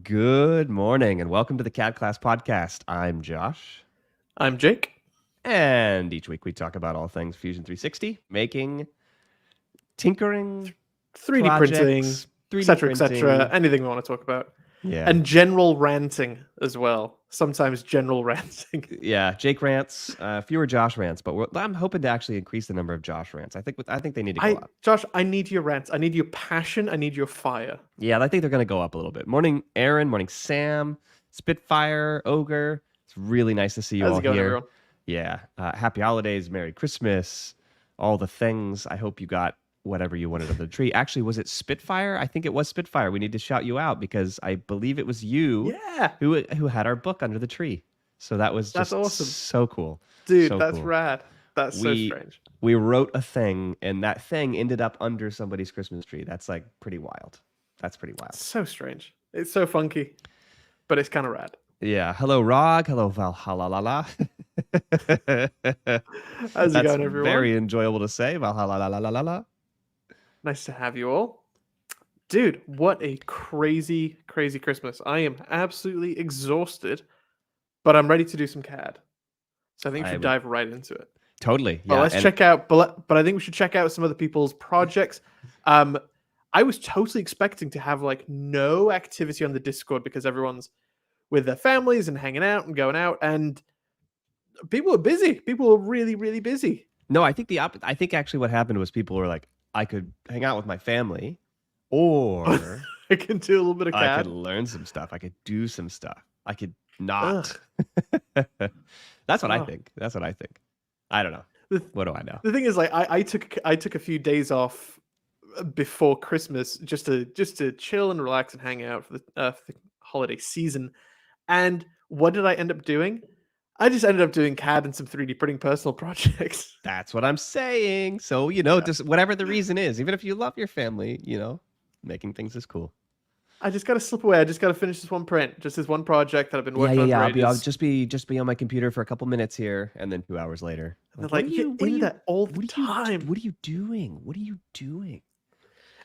Good morning and welcome to the CADclass Podcast. I'm Josh, I'm Jake. and each week we talk about all things Fusion360, making, tinkering, 3D printing, projects, 3D etc., printing. anything we want to talk about. Yeah. And general ranting as well. Sometimes general ranting. Yeah, Jake rants, fewer Josh rants, but I'm hoping to actually increase the number of Josh rants. I think they need to go up. Josh, I need your rants. I need your passion. I need your fire. Yeah, I think they're going to go up a little bit. Morning, Aaron. Morning, Sam. Spitfire, Ogre. It's really nice to see you How's all it going, here. everyone? Yeah. Happy holidays, Merry Christmas, all the things. I hope you got whatever you wanted of the tree. Actually, was it Spitfire? I think it was Spitfire. We need to shout you out because I believe it was you who had our book under the tree. So that's awesome. So cool. Dude, so that's cool. rad. That's so strange. We wrote a thing, and that thing ended up under somebody's Christmas tree. That's like pretty wild. That's pretty wild. So strange. It's so funky, but it's kind of rad. Yeah. Hello, Rog. Hello, Valhalla. How's it going, everyone? Very enjoyable to say. Valhalla. Nice to have you all. Dude, what a crazy, crazy Christmas. I am absolutely exhausted, but I'm ready to do some CAD. So I think we should dive right into it. Totally. Yeah. Well, let's check out, but I think we should check out some other people's projects. I was totally expecting to have like no activity on the Discord because everyone's with their families and hanging out and going out, and people are busy. People are really, really busy. No, I think I think actually what happened was people were like, I could hang out with my family, or I can do a little bit of CAD. I could learn some stuff. I could do some stuff. I could not. That's what I think. That's what I think. I don't know. What do I know? The thing is, like, I took a few days off before Christmas just to chill and relax and hang out for the holiday season. And what did I end up doing? I just ended up doing CAD and some 3D printing personal projects. That's what I'm saying. So, just whatever the reason is, even if you love your family, making things is cool. I just got to slip away. I just got to finish this one print, just this one project that I've been working on. I'll just be on my computer for a couple minutes here, and then 2 hours later. Like you do that all the time. What are you doing? What are you doing?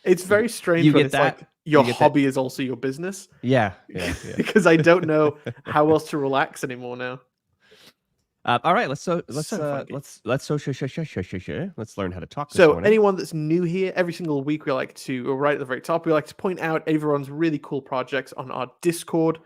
It's very strange when it's like your hobby is also your business. Yeah. Because I don't know how else to relax anymore now. All right, let's learn how to talk. So anyone that's new here, every single week we like to, or right at the very top, we like to point out everyone's really cool projects on our Discord.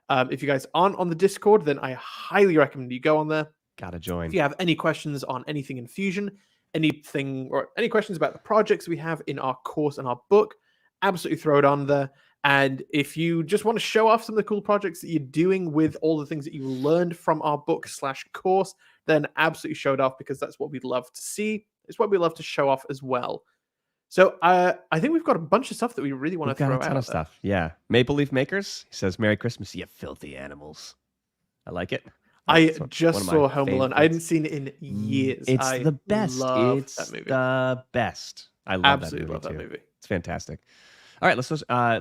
If you guys aren't on the Discord, then I highly recommend you go on there. Gotta join. If you have any questions on anything in Fusion, or any questions about the projects we have in our course and our book, absolutely throw it on there. And if you just want to show off some of the cool projects that you're doing with all the things that you learned from our book/course, then absolutely show it off, because that's what we'd love to see. It's what we love to show off as well. So I think we've got a bunch of stuff that we really want to throw out. Got a ton of stuff. Yeah. Maple Leaf Makers, he says, Merry Christmas, you filthy animals. I like it. I just saw Home Alone. I hadn't seen it in years. It's the best. It's that movie. The best. I love Absolutely that movie. Love that movie. It's fantastic. All right,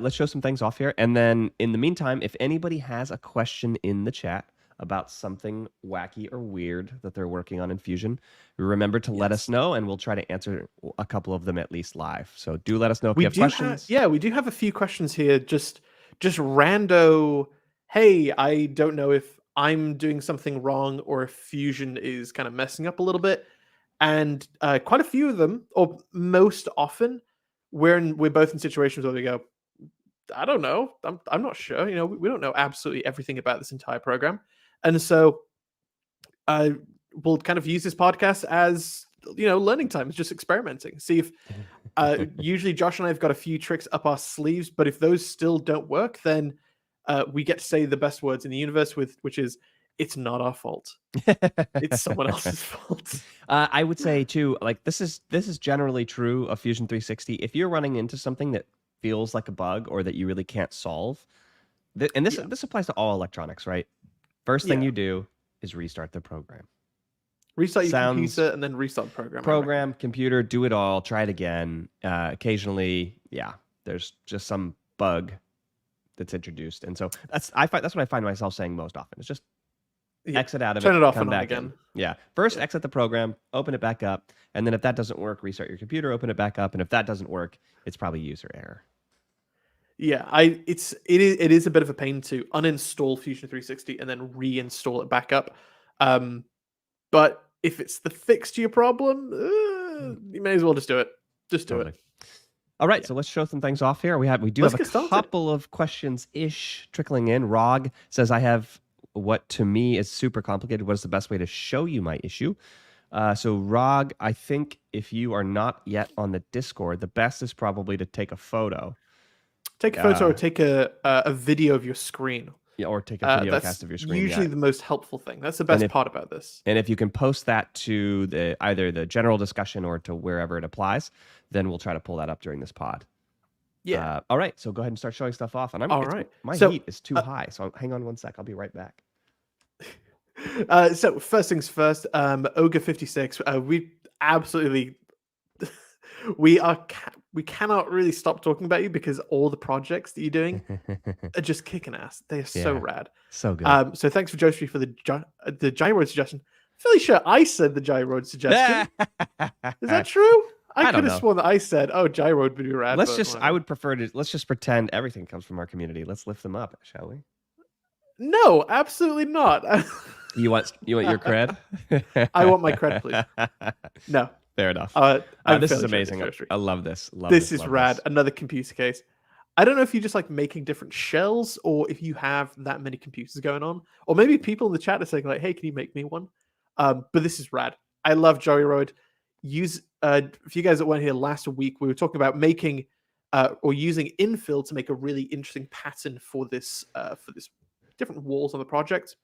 let's show some things off here. And then in the meantime, if anybody has a question in the chat about something wacky or weird that they're working on in Fusion, remember to let us know, and we'll try to answer a couple of them at least live. So do let us know if you have questions. We do have a few questions here. Just rando. Hey, I don't know if I'm doing something wrong or if Fusion is kind of messing up a little bit. And quite a few of them, or most often, we're both in situations where we go, I don't know. I'm not sure. We don't know absolutely everything about this entire program. And so we'll kind of use this podcast as, learning time. It's just experimenting. See if usually Josh and I have got a few tricks up our sleeves, but if those still don't work, then we get to say the best words in the universe, which is, it's not our fault. It's someone else's fault. I would say too, like this is generally true of Fusion360. If you're running into something that feels like a bug or that you really can't solve, and this applies to all electronics, right? First thing you do is restart the program. Restart your computer and then restart the program. Program, computer, do it all. Try it again. Occasionally, there's just some bug that's introduced, and so that's what I find myself saying most often. It's just exit out of it, turn it off come and back on again. in. Yeah. First, exit the program, open it back up, and then if that doesn't work, restart your computer, open it back up, and if that doesn't work, it's probably user error. Yeah, it is a bit of a pain to uninstall Fusion 360 and then reinstall it back up. But if it's the fix to your problem, you may as well just do it. Just do it. Totally. All right, Yeah. so let's show some things off here. We do Let's have a get started. couple of questions ish trickling in. Rog says, I have what to me is super complicated. What is the best way to show you my issue? So Rog, I think if you are not yet on the Discord, the best is probably to take a photo. Take a photo or take a video of your screen. Yeah, or take a video That's cast of your screen. usually the most helpful thing. That's the best part about this. And if you can post that to either the general discussion or to wherever it applies, then we'll try to pull that up during this pod. Yeah. All right. So go ahead and start showing stuff off. And my heat is too high. So hang on one sec. I'll be right back. So first things first, Ogre56, we absolutely we cannot really stop talking about you because all the projects that you're doing are just kicking ass. They are so rad. So good. So thanks for Josie for the gyroid suggestion. Fairly sure I said the gyroid suggestion. Is that true? I could have sworn that I said, "Oh, gyroid would be rad." I would prefer to let's just pretend everything comes from our community. Let's lift them up, shall we? No, absolutely not. You want your cred? I want my cred, please. No. Fair enough. This is amazing. I love this. This is rad. Another computer case. I don't know if you just like making different shells or if you have that many computers going on, or maybe people in the chat are saying like, "Hey, can you make me one?" But this is rad. I love Joyroid. If you guys that weren't here last week, we were talking about making or using infill to make a really interesting pattern for this different walls on the project.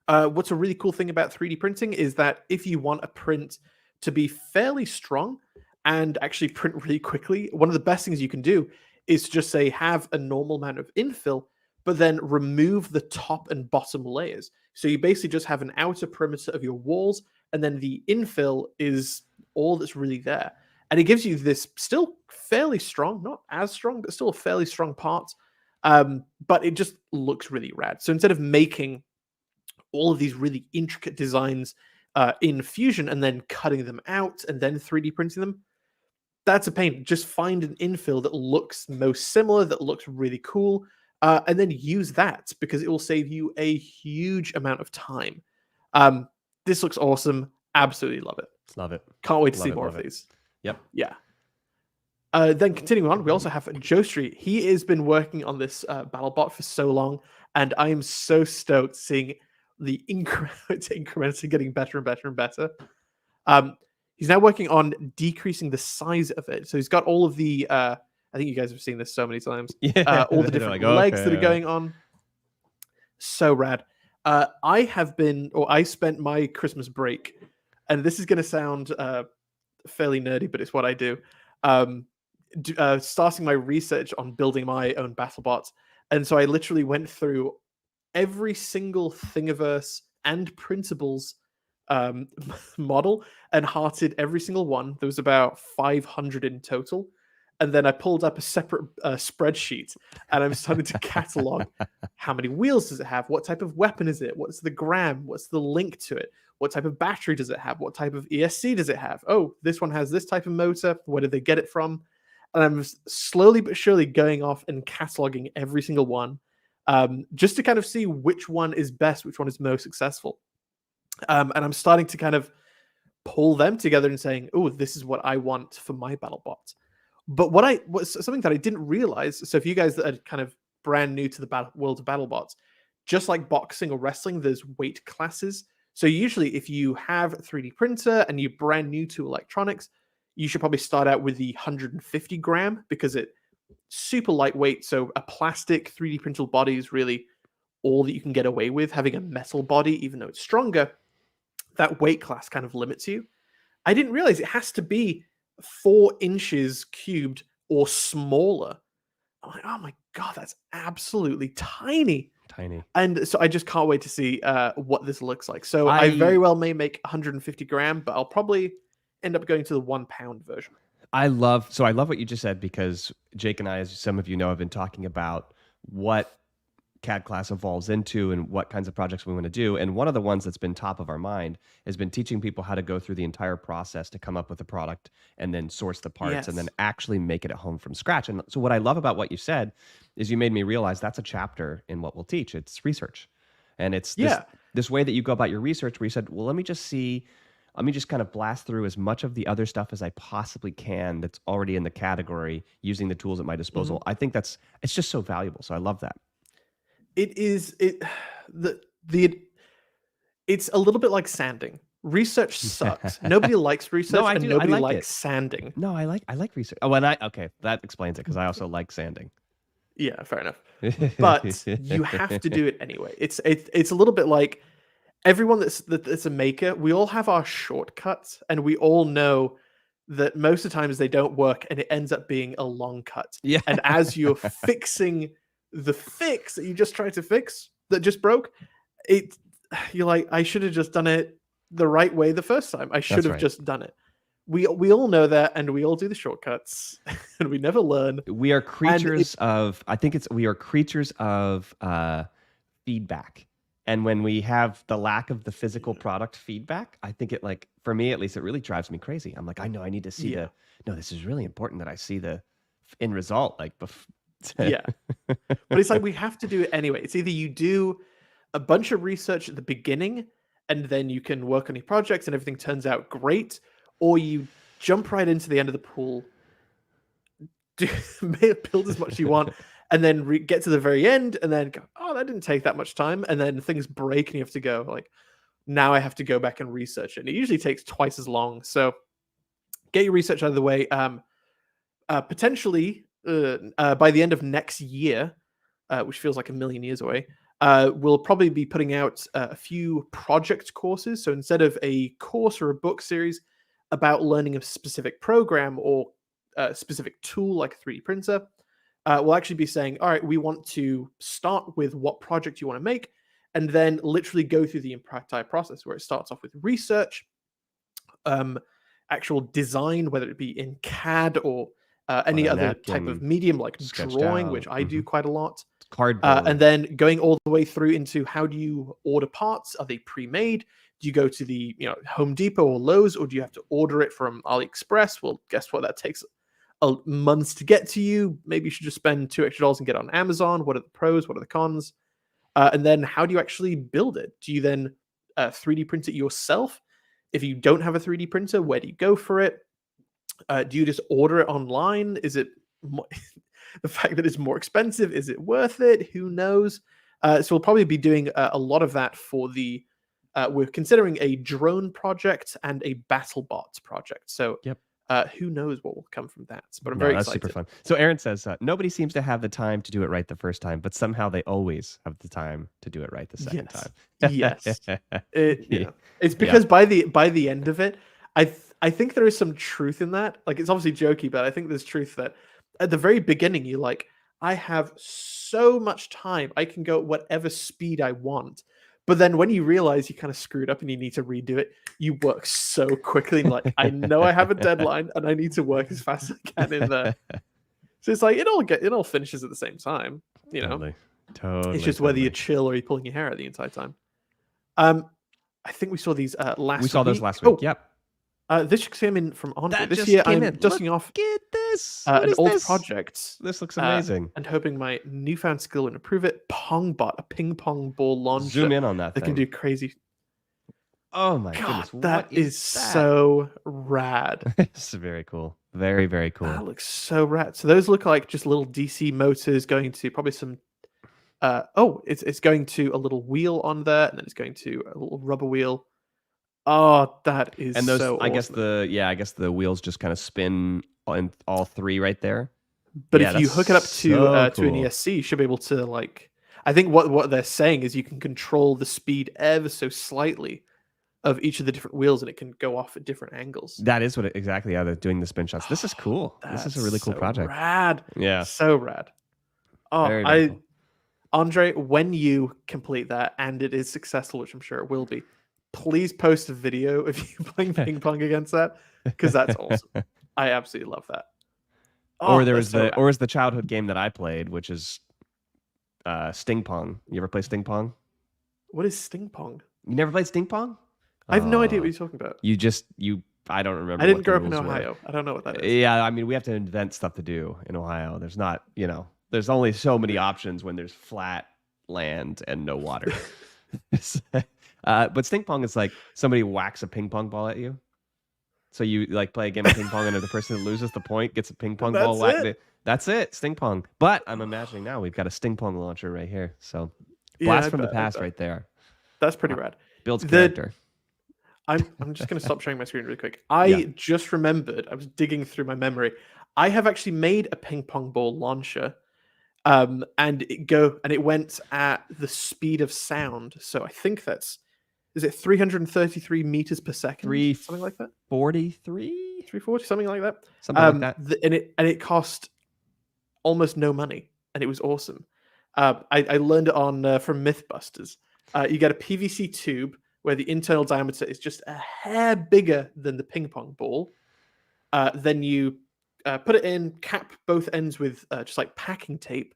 What's a really cool thing about 3D printing is that if you want a print to be fairly strong and actually print really quickly, one of the best things you can do is just say have a normal amount of infill, but then remove the top and bottom layers. So you basically just have an outer perimeter of your walls, and then the infill is all that's really there. And it gives you this still fairly strong, not as strong, but still a fairly strong part. But it just looks really rad. So instead of making all of these really intricate designs in Fusion and then cutting them out and then 3D printing them, that's a pain. Just find an infill that looks most similar, that looks really cool, and then use that because it will save you a huge amount of time. This looks awesome. Absolutely love it. Love it. Can't wait to see more of these. Yep. Yeah. Then continuing on, we also have Joe Street. He has been working on this BattleBot for so long, and I am so stoked seeing the incrementally getting better and better and better. He's now working on decreasing the size of it. So he's got all of the, I think you guys have seen this so many times, all the different legs that are going on. So rad. I spent my Christmas break, and this is going to sound fairly nerdy, but it's what I do. Starting my research on building my own BattleBots. And so I literally went through every single Thingiverse and Printables model and hearted every single one. There was about 500 in total. And then I pulled up a separate spreadsheet and I'm starting to catalog how many wheels does it have? What type of weapon is it? What's the gram? What's the link to it? What type of battery does it have? What type of ESC does it have? Oh, this one has this type of motor. Where did they get it from? And I'm slowly but surely going off and cataloging every single one just to kind of see which one is best, which one is most successful. And I'm starting to kind of pull them together and saying, oh, this is what I want for my BattleBot. But what's something that I didn't realize, so if you guys that are kind of brand new to the world of BattleBots, just like boxing or wrestling, there's weight classes. So usually if you have a 3D printer and you're brand new to electronics, you should probably start out with the 150 gram because it's super lightweight. So a plastic 3D printable body is really all that you can get away with. Having a metal body, even though it's stronger, that weight class kind of limits you. I didn't realize it has to be 4 inches cubed or smaller. I'm like, oh my God, that's absolutely tiny. Tiny. And so I just can't wait to see what this looks like. So I very well may make 150 gram, but I'll probably end up going to the 1 pound version. I love what you just said because Jake and I, as some of you know, have been talking about what CAD class evolves into and what kinds of projects we want to do. And one of the ones that's been top of our mind has been teaching people how to go through the entire process to come up with a product and then source the parts and then Yes. actually make it at home from scratch. And so what I love about what you said is you made me realize that's a chapter in what we'll teach. It's research. And it's Yeah. this way that you go about your research where you said, well, let me just kind of blast through as much of the other stuff as I possibly can that's already in the category using the tools at my hmm disposal. I think it's just so valuable. So I love that. It is it the it's a little bit like sanding. Research sucks. Nobody likes No, research, I and do. I nobody like it. likes sanding. No, I like research. Oh, and okay, that explains it because I also like sanding. Yeah, fair enough. But you have to do it anyway. It's a little bit like everyone that's a maker. We all have our shortcuts, and we all know that most of the times they don't work, and it ends up being a long cut. Yeah, And as you're fixing the fix that you just tried to fix that just broke, it you're like, I should have just done it the right way the first time. I should that's have right. just done it. We all know that, and we all do the shortcuts, and we never learn. We are And it, creatures of. I think we are creatures of feedback. And when we have the lack of the physical product feedback, I think it like for me at least it really drives me crazy. I'm like, I know I need to see yeah, no, this is really important that I see the end result like yeah. But it's like we have to do it anyway. It's either you do a bunch of research at the beginning, and then you can work on your projects, and everything turns out great, or you jump right into the end of the pool, do build as much as you want, and then get to the very end, and then go, oh, that didn't take that much time, and then things break, and you have to go like, now I have to go back and research it. And it usually takes twice as long. Get your research out of the way. Potentially by the end of next year, which feels like a million years away, we'll probably be putting out a few project courses. So instead of a course or a book series about learning a specific program or a specific tool like a 3D printer, we'll actually be saying, all right, we want to start with what project you want to make, and then literally go through the entire process where it starts off with research, actual design, whether it be in CAD or on any a other type of napkin, medium like sketched drawing, which out, I do quite a lot. And cardboard. then going all the way through into how do you order parts? Are they pre-made? Do you go to the Home Depot or Lowe's, or do you have to order it from AliExpress? Well, guess what? That takes months to get to you. Maybe you should just spend $2 extra and get it on Amazon. What are the pros? What are the cons? And then how do you actually build it? Do you then 3D print it yourself? If you don't have a 3D printer, where do you go for it? Do you just order it online? Is it the fact that it's more expensive? Is it worth it? Who knows? So we'll probably be doing a lot of that for the. We're considering a drone project and a BattleBot project. So Yep. who knows what will come from that? But I'm No, very that's excited. super fun. So Aaron says nobody seems to have the time to do it right the first time, but somehow they always have the time to do it right the second Yes, time. yes. Yeah. It's because by the end of it, I think there is some truth in that. Like it's obviously jokey, but I think there's truth that at the very beginning you're like, I have so much time, I can go at whatever speed I want. But then when you realize you kind of screwed up and you need to redo it, you work so quickly. And like, I know I have a deadline and I need to work as fast as I can in there. So it's like it all finishes at the same time. Totally. It's just whether you Totally. chill or you're pulling your hair out the entire time. Um, I think we saw these last We saw those week. last week. Yep. This just came in from Andre. That This just year, came I'm in. dusting off Get this. What an is old this? project This looks amazing. and hoping my newfound skill will improve it. Pongbot, a ping pong ball launcher Zoom in on that that thing. can do crazy. Oh my God, goodness. that What is that? so rad. It's very cool. Very, very cool. That looks so rad. So those look like just little DC motors going to probably some. It's going to a little wheel on there, and then it's going to a little rubber wheel. Oh, that is And those, so awesome. I guess the wheels just kind of spin in all three right there. But Yeah, if you that's hook it up to an so cool. ESC, you should be able to like. I think what they're saying is you can control the speed ever so slightly of each of the different wheels, and it can go off at different angles. That is exactly how they're doing the spin shots. This is cool. This is a really cool so project. Rad. Yeah. So rad. Oh, Very, very cool. Andre, when you complete that and it is successful, which I'm sure it will be, please post a video of you playing ping pong against that, because that's awesome. I absolutely love that. Or there was or is the childhood game that I played, which is Sting Pong. You ever play Sting Pong? What is Sting Pong? You never played Sting Pong? I have no idea what you're talking about. I don't remember I what didn't the grow up in rules were. Ohio. I don't know what that is. Yeah, I mean, we have to invent stuff to do in Ohio. There's not, there's only so many options when there's flat land and no water. But Sting Pong is like somebody whacks a ping pong ball at you. So you like play a game of ping pong, and the person that loses the point gets a ping pong ball whacked. That's it, Sting Pong. But I'm imagining now we've got a Sting Pong launcher right here. So blast from the past right there. That's pretty rad. Builds character. I'm just going to stop showing my screen really quick. I just remembered, I was digging through my memory. I have actually made a ping pong ball launcher, and it went at the speed of sound. So I think is it 333 meters per second? Something like that? 340, something like that. Something like that. And it cost almost no money, and it was awesome. I learned it on from Mythbusters. You get a PVC tube where the internal diameter is just a hair bigger than the ping pong ball. Then you put it in, cap both ends with just like packing tape,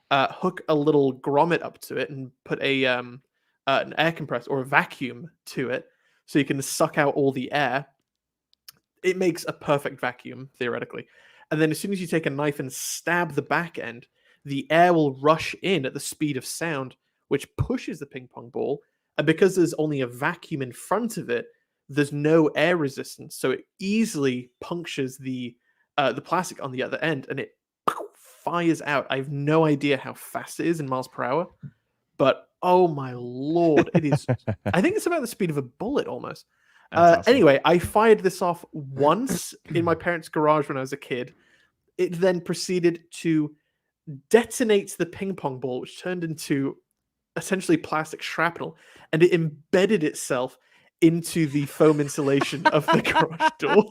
hook a little grommet up to it, and put an air compressor or a vacuum to it so you can suck out all the air. It makes a perfect vacuum, theoretically. And then as soon as you take a knife and stab the back end, the air will rush in at the speed of sound, which pushes the ping pong ball. And because there's only a vacuum in front of it, there's no air resistance. So it easily punctures the plastic on the other end, and it fires out. I have no idea how fast it is in miles per hour, but oh my lord, it is. I think it's about the speed of a bullet almost. Awesome. Anyway, I fired this off once in my parents' garage when I was a kid. It then proceeded to detonate the ping pong ball, which turned into essentially plastic shrapnel, and it embedded itself into the foam insulation of the garage door.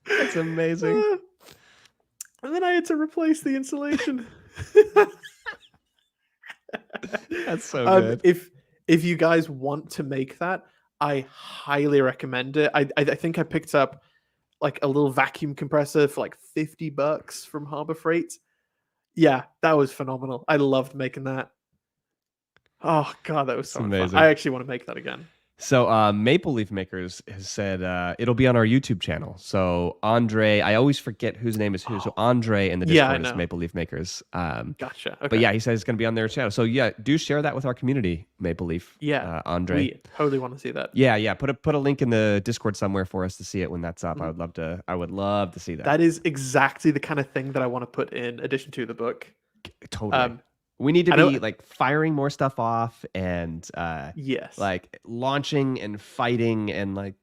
That's amazing. And then I had to replace the insulation. That's so good. If you guys want to make that, I highly recommend it. I think I picked up like a little vacuum compressor for like $50 from Harbor Freight. Yeah, that was phenomenal. I loved making that. Oh god, that was so amazing. Fun. I actually want to make that again. So Maple Leaf Makers has said it'll be on our YouTube channel. So Andre, I always forget whose name is who. So Andre in the Discord is Maple Leaf Makers. Gotcha. Okay. But yeah, he says it's going to be on their channel. So yeah, do share that with our community, Maple Leaf. Yeah, Andre. We totally want to see that. Yeah. Put a link in the Discord somewhere for us to see it when that's up. Mm-hmm. I would love to see that. That is exactly the kind of thing that I want to put in addition to the book. Totally. We need to be like firing more stuff off and yes, like launching and fighting and like,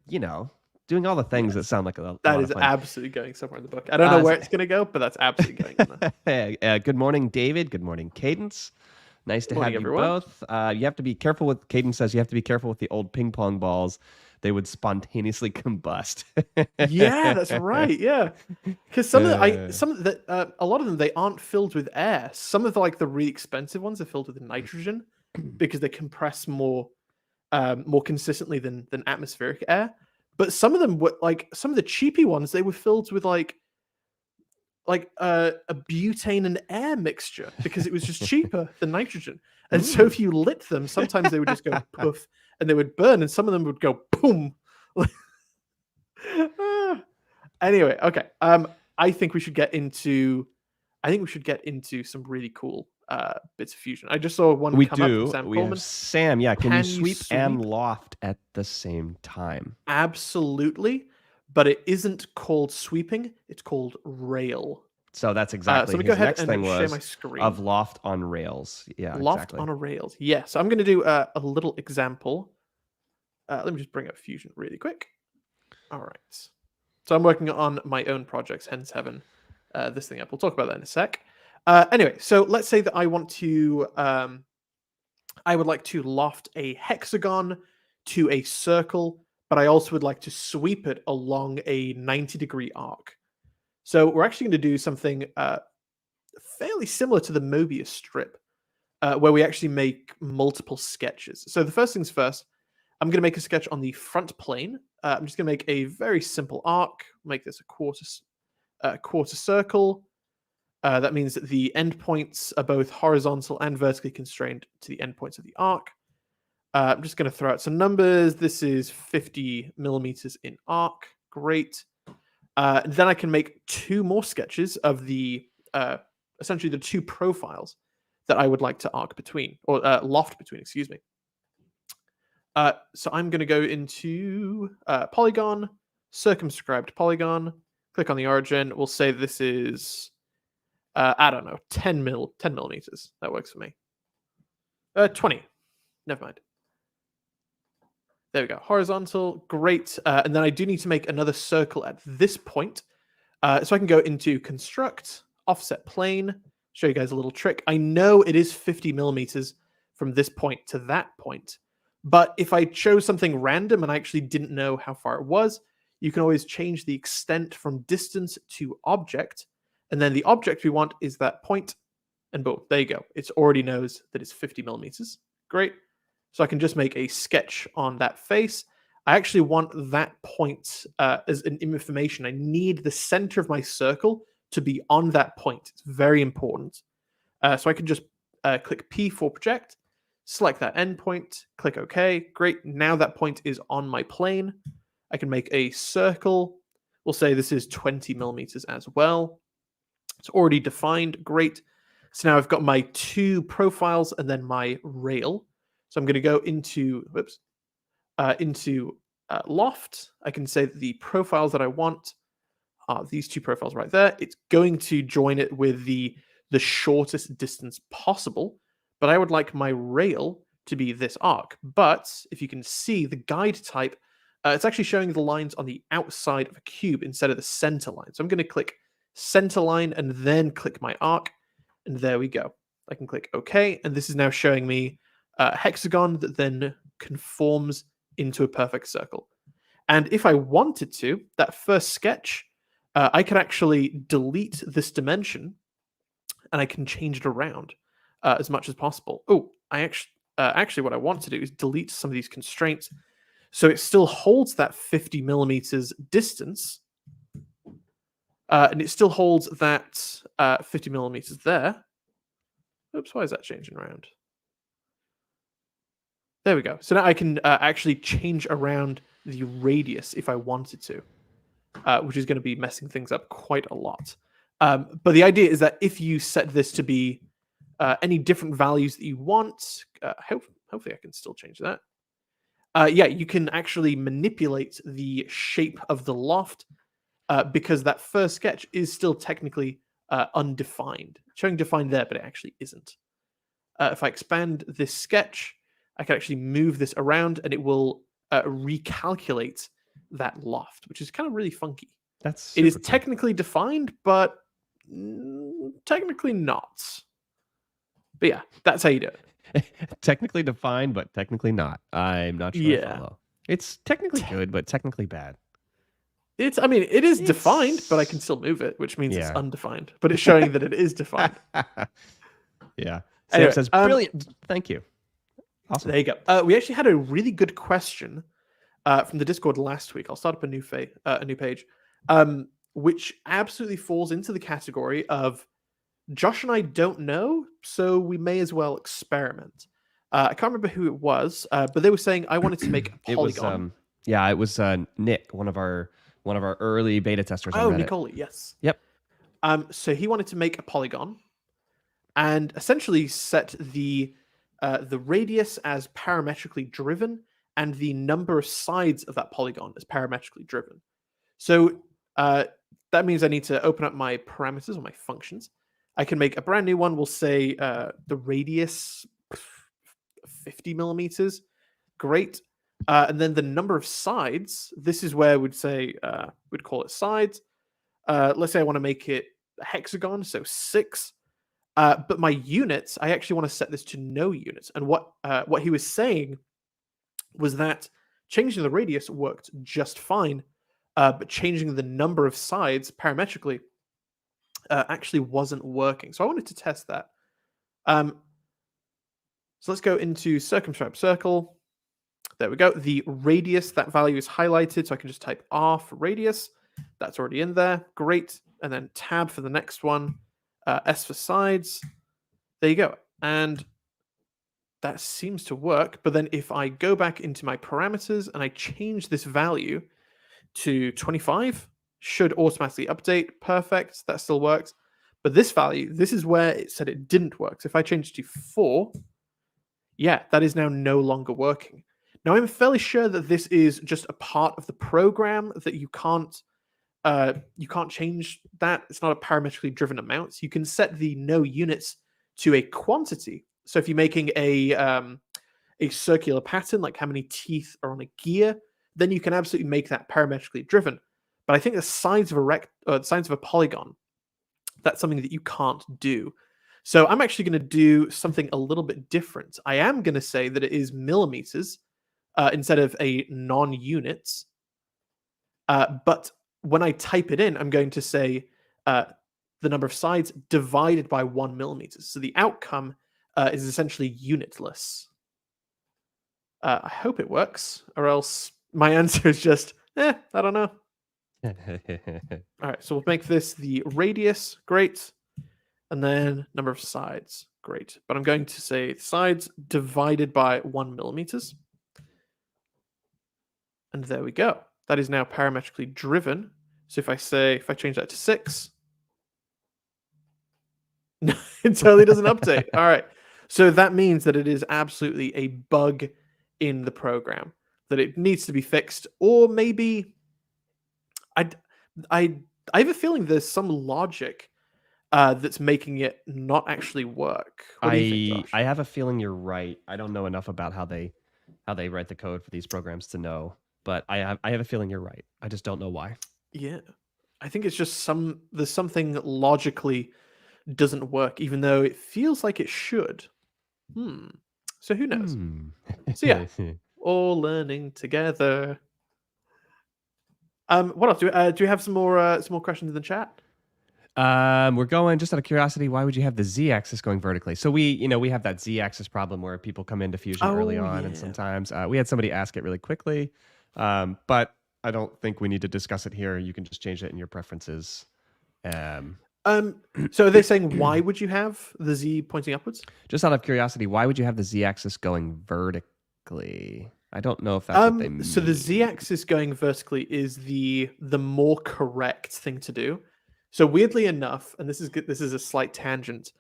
doing all the things that sound like a lot is of fun. Absolutely going somewhere in the book. I don't know where it's going to go, but that's absolutely going in there. Good morning, David. Good morning, Cadence. Nice to have you both. You have to be careful with, Cadence says you have to be careful with the old ping pong balls. They would spontaneously combust. Yeah, that's right. Yeah, because a lot of them, they aren't filled with air. Some of the really expensive ones are filled with nitrogen because they compress more consistently than atmospheric air. But some of them were some of the cheapy ones, they were filled with a butane and air mixture because it was just cheaper than nitrogen. And so if you lit them, sometimes they would just go poof and they would burn, and some of them would go boom. Anyway, okay. I think we should get into some really cool bits of Fusion. I just saw one come up from Sam Coleman. Have Sam, yeah. Can you sweep and loft at the same time? Absolutely. But it isn't called sweeping, it's called rail. So that's exactly so his next thing share was my screen. Of loft on rails. Yeah, loft on a rails. Yeah, so I'm going to do a little example. Let me just bring up Fusion really quick. All right. So I'm working on my own projects, hence having this thing up. We'll talk about that in a sec. Anyway, so let's say that I want to... I would like to loft a hexagon to a circle, but I also would like to sweep it along a 90-degree arc. So we're actually going to do something fairly similar to the Mobius strip, where we actually make multiple sketches. So the first things first, I'm going to make a sketch on the front plane. I'm just going to make a very simple arc, make this a quarter circle. That means that the endpoints are both horizontal and vertically constrained to the endpoints of the arc. I'm just going to throw out some numbers. This is 50 millimeters in arc. Great. Then I can make 2 more sketches of the essentially the 2 profiles that I would like to arc between, or loft between, excuse me. So I'm going to go into polygon, circumscribed polygon, click on the origin. We'll say this is, I don't know, 10 millimeters. That works for me. 20. Never mind. There we go. Horizontal. Great. And then I do need to make another circle at this point. So I can go into construct, offset plane, show you guys a little trick. I know it is 50 millimeters from this point to that point. But if I chose something random and I actually didn't know how far it was, you can always change the extent from distance to object. And then the object we want is that point, and boom, there you go. It already knows that it's 50 millimeters. Great. So I can just make a sketch on that face. I actually want that point as an information. I need the center of my circle to be on that point. It's very important. So I can just click P for project, select that endpoint, click OK. Great. Now that point is on my plane. I can make a circle. We'll say this is 20 millimeters as well. It's already defined. Great. So now I've got my 2 profiles and then my rail. So I'm going to go into, loft. I can say that the profiles that I want are these 2 profiles right there. It's going to join it with the shortest distance possible, but I would like my rail to be this arc. But if you can see the guide type, it's actually showing the lines on the outside of a cube instead of the center line. So I'm going to click center line and then click my arc, and there we go. I can click OK, and this is now showing me a hexagon that then conforms into a perfect circle. And if I wanted to, that first sketch, I can actually delete this dimension and I can change it around as much as possible. Oh, I actually what I want to do is delete some of these constraints so it still holds that 50 millimeters distance, and it still holds that 50 millimeters there. Oops, why is that changing around? There we go. So now I can actually change around the radius if I wanted to, which is going to be messing things up quite a lot. But the idea is that if you set this to be any different values that you want, hopefully I can still change that. Yeah, you can actually manipulate the shape of the loft because that first sketch is still technically undefined. Showing defined there, but it actually isn't. If I expand this sketch, I can actually move this around and it will recalculate that loft, which is kind of really funky. It is technically defined, but technically not. But yeah, that's how you do it. Technically defined, but technically not. I'm not sure I follow. It's technically good, but technically bad. It is defined, but I can still move it, which means it's undefined. But it's showing that it is defined. Yeah. Sam anyway, says, brilliant. Thank you. Awesome. There you go. We actually had a really good question from the Discord last week. I'll start up a new page, which absolutely falls into the category of Josh and I don't know, so we may as well experiment. I can't remember who it was, but they were saying I wanted to make a polygon. It was Nick, one of our early beta testers. Oh, Nicole, yes. Yep. So he wanted to make a polygon and essentially set the radius as parametrically driven and the number of sides of that polygon as parametrically driven. So that means I need to open up my parameters or my functions. I can make a brand new one. We'll say the radius 50 millimeters. Great. And then the number of sides, this is where we'd say, we'd call it sides. Let's say I want to make it a hexagon, so 6. But my units, I actually want to set this to no units. And what he was saying was that changing the radius worked just fine, but changing the number of sides parametrically actually wasn't working. So I wanted to test that. So let's go into circumscribe circle. There we go. The radius, that value is highlighted, so I can just type R for radius. That's already in there. Great. And then tab for the next one. S for sides. There you go. And that seems to work. But then if I go back into my parameters and I change this value to 25, should automatically update. Perfect. That still works. But this value, this is where it said it didn't work. So if I change to 4, yeah, that is now no longer working. Now I'm fairly sure that this is just a part of the program that you can't change that. It's not a parametrically driven amount. So you can set the no units to a quantity. So if you're making a circular pattern, like how many teeth are on a gear, then you can absolutely make that parametrically driven. But I think the sides of the sides of a polygon, that's something that you can't do. So I'm actually going to do something a little bit different. I am going to say that it is millimeters instead of a non-units. But when I type it in, I'm going to say the number of sides divided by 1 millimeters. So the outcome is essentially unitless. I hope it works, or else my answer is just, I don't know. All right, so we'll make this the radius, great, and then number of sides, great. But I'm going to say sides divided by 1 millimeters. And there we go. That is now parametrically driven. So if I change that to 6, no, it totally doesn't update. All right. So that means that it is absolutely a bug in the program, that it needs to be fixed, or maybe I have a feeling there's some logic that's making it not actually work. What do you think, Josh? I have a feeling you're right. I don't know enough about how they write the code for these programs to know, but I have a feeling you're right. I just don't know why. Yeah, I think it's just there's something logically doesn't work, even though it feels like it should. So who knows? So yeah, all learning together. What else? Do we have some more questions in the chat? We're going, just out of curiosity, why would you have the z-axis going vertically? So we have that z-axis problem where people come into Fusion early on, and sometimes we had somebody ask it really quickly, but I don't think we need to discuss it here. You can just change it in your preferences. So are they saying why would you have the z pointing upwards? Just out of curiosity, why would you have the z-axis going vertically? I don't know if that's what they mean. So the z-axis going vertically is the more correct thing to do. So weirdly enough, and this is a slight tangent,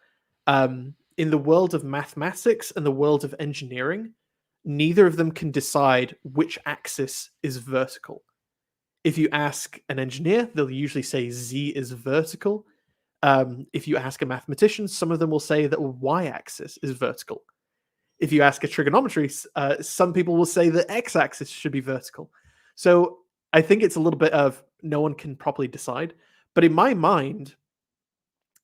in the world of mathematics and the world of engineering, neither of them can decide which axis is vertical. If you ask an engineer, they'll usually say z is vertical. If you ask a mathematician, some of them will say that y-axis is vertical. If you ask a trigonometry, some people will say the x-axis should be vertical. So I think it's a little bit of no one can properly decide. But in my mind,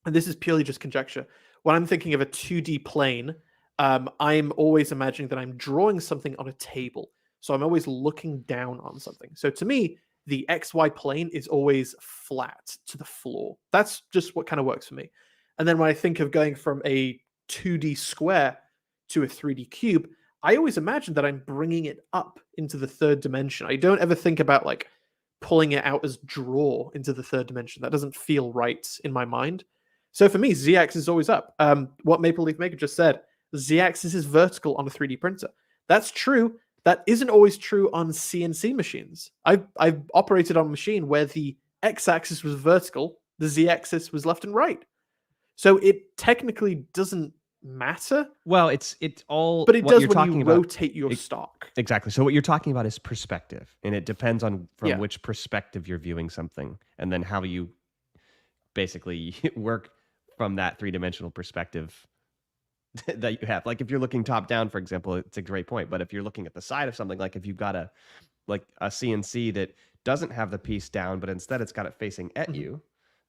and this is purely just conjecture, when I'm thinking of a 2D plane, I'm always imagining that I'm drawing something on a table. So I'm always looking down on something. So to me, the XY plane is always flat to the floor. That's just what kind of works for me. And then when I think of going from a 2D square to a 3D cube, I always imagine that I'm bringing it up into the third dimension. I don't ever think about like pulling it out as draw into the third dimension. That doesn't feel right in my mind. So for me, z-axis is always up. What Maple Leaf Maker just said, z-axis is vertical on a 3D printer. That's true. That isn't always true on CNC machines. I've operated on a machine where the x-axis was vertical, the z-axis was left and right. So it technically doesn't matter. Well, it's all, but it does when you about, rotate your stock. Exactly. So what you're talking about is perspective, and it depends on from which perspective you're viewing something, and then how you basically work from that three-dimensional perspective that you have. Like if you're looking top down, for example, it's a great point. But if you're looking at the side of something, like if you've got a CNC that doesn't have the piece down, but instead it's got it facing at you,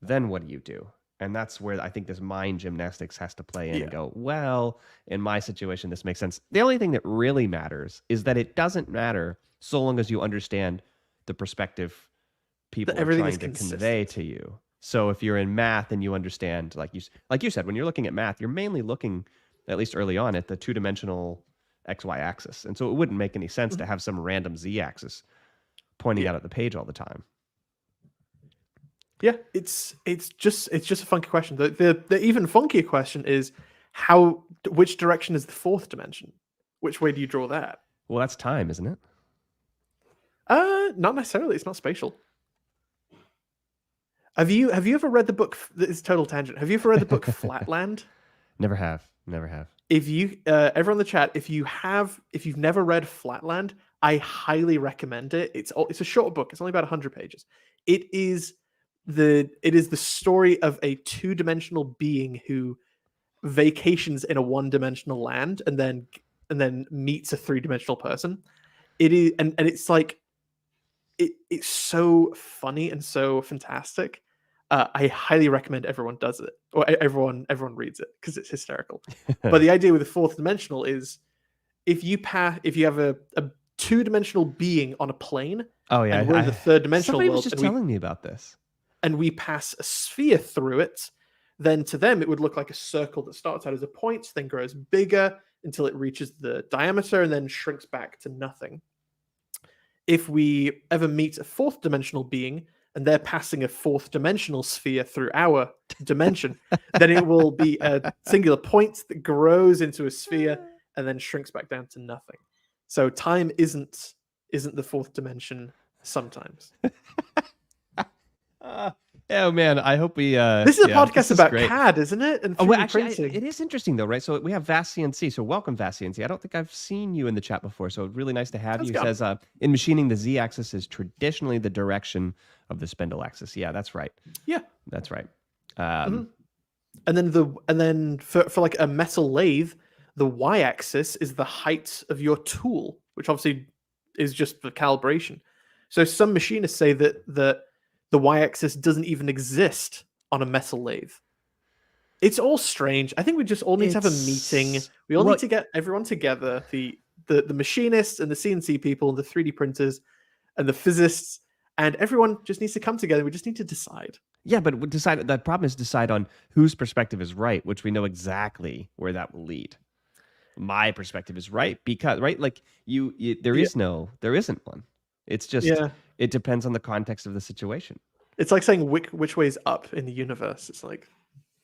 then what do you do? And that's where I think this mind gymnastics has to play in and go, well, in my situation, this makes sense. The only thing that really matters is that it doesn't matter so long as you understand the perspective people are trying to convey to you. So if you're in math and you understand, like you said, when you're looking at math, you're mainly looking, at least early on, at the two-dimensional XY axis. And so it wouldn't make any sense to have some random Z axis pointing out at the page all the time. Yeah, it's just a funky question. The even funkier question is which direction is the fourth dimension? Which way do you draw that? Well, that's time, isn't it? Not necessarily. It's not spatial. Have you ever read the book? It's total tangent. Have you ever read the book Flatland? Never have. If you everyone in the chat, if you've never read Flatland, I highly recommend it. It's a short book. It's only about 100 pages. It is the story of a two-dimensional being who vacations in a one-dimensional land and then meets a three-dimensional person. It is and it's like it's so funny and so fantastic. I highly recommend everyone does it, or everyone reads it, because it's hysterical. But the idea with the fourth dimensional is if you have a two-dimensional being on a plane, Oh yeah, and we're in the third dimensional somebody world, was just telling me about this. and we pass a sphere through it, then to them it would look like a circle that starts out as a point, then grows bigger until it reaches the diameter and then shrinks back to nothing. If we ever meet a fourth dimensional being and they're passing a fourth dimensional sphere through our dimension, then it will be a singular point that grows into a sphere and then shrinks back down to nothing. So time isn't the fourth dimension sometimes. Oh man, I hope we. This is a podcast about CAD, isn't it? And 3D printing. It is interesting though, right? So we have Vast CNC. So welcome, Vast CNC. I don't think I've seen you in the chat before, so really nice to have you. It says in machining, the Z-axis is traditionally the direction of the spindle axis. Yeah, that's right. Yeah, that's right. And then for like a metal lathe, the Y-axis is the height of your tool, which obviously is just for calibration. So some machinists say that the Y-axis doesn't even exist on a metal lathe. It's all strange. I think we just all need to have a meeting. We all need to get everyone together, the machinists and the CNC people and the 3D printers and the physicists, and everyone just needs to come together. We just need to decide. Yeah, but the problem is decide on whose perspective is right, which we know exactly where that will lead. My perspective is right because like there isn't one. It's just it depends on the context of the situation. It's like saying which way's up in the universe. It's like,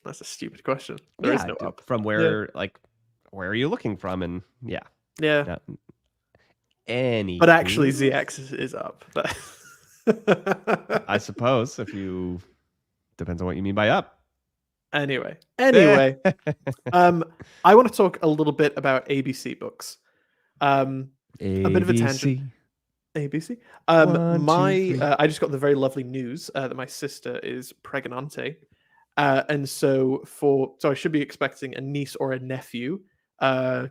that's a stupid question. There is no up. From where where are you looking from? And yeah. But actually, Z-axis is up. I suppose depends on what you mean by up. Anyway, I want to talk a little bit about ABC books. A bit of a tangent. ABC. I just got the very lovely news that my sister is pregnante, and so I should be expecting a niece or a nephew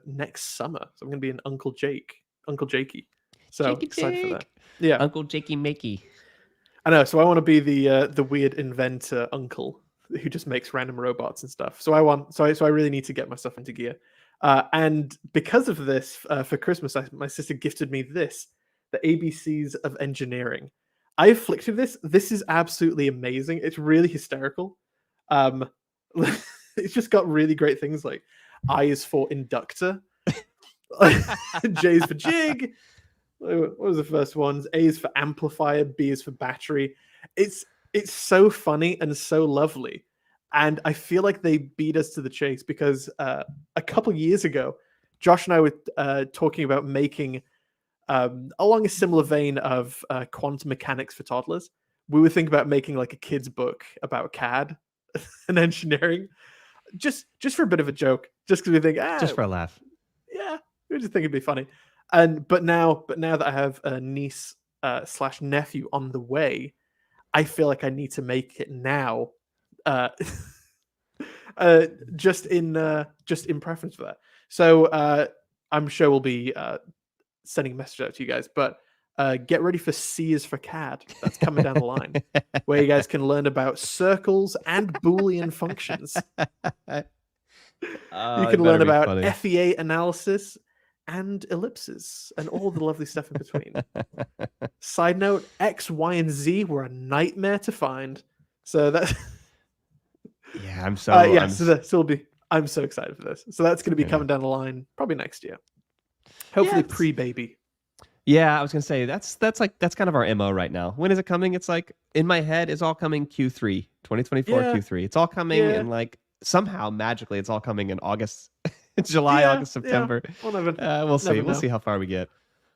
next summer. So I'm going to be an Uncle Jakey. So excited for that. Yeah, Uncle Jakey Makey. I know. So I want to be the weird inventor uncle who just makes random robots and stuff. So I really need to get myself into gear. And because of this, for Christmas, my sister gifted me this. The ABCs of Engineering. I flicked through this. This is absolutely amazing. It's really hysterical. It's just got really great things like I is for inductor, J is for jig. What was the first ones? A is for amplifier, B is for battery. It's so funny and so lovely. And I feel like they beat us to the chase because a couple years ago, Josh and I were talking about making along a similar vein of quantum mechanics for toddlers. We would think about making like a kid's book about CAD and engineering, just for a bit of a joke, just because we think just for a laugh. Yeah, we just think it'd be funny. But now that I have a niece / nephew on the way, I feel like I need to make it now, just in preference for that. So I'm sure we'll be sending a message out to you guys, but get ready for C is for CAD. That's coming down the line, where you guys can learn about circles and Boolean functions. You can learn about FEA analysis and ellipses and all the lovely stuff in between. Side note, X, Y, and Z were a nightmare to find. So that's yeah, I'm so I'm so excited for this. So that's going to be coming down the line probably next year. Hopefully pre-baby. Yeah, I was gonna say that's kind of our MO right now. When is it coming? It's like in my head, it's all coming Q3, 2024 Yeah, Q3. It's all coming yeah, in like somehow magically it's all coming in August, July, yeah, August, yeah. September. We'll never, We'll see. never We'll know. see how far we get.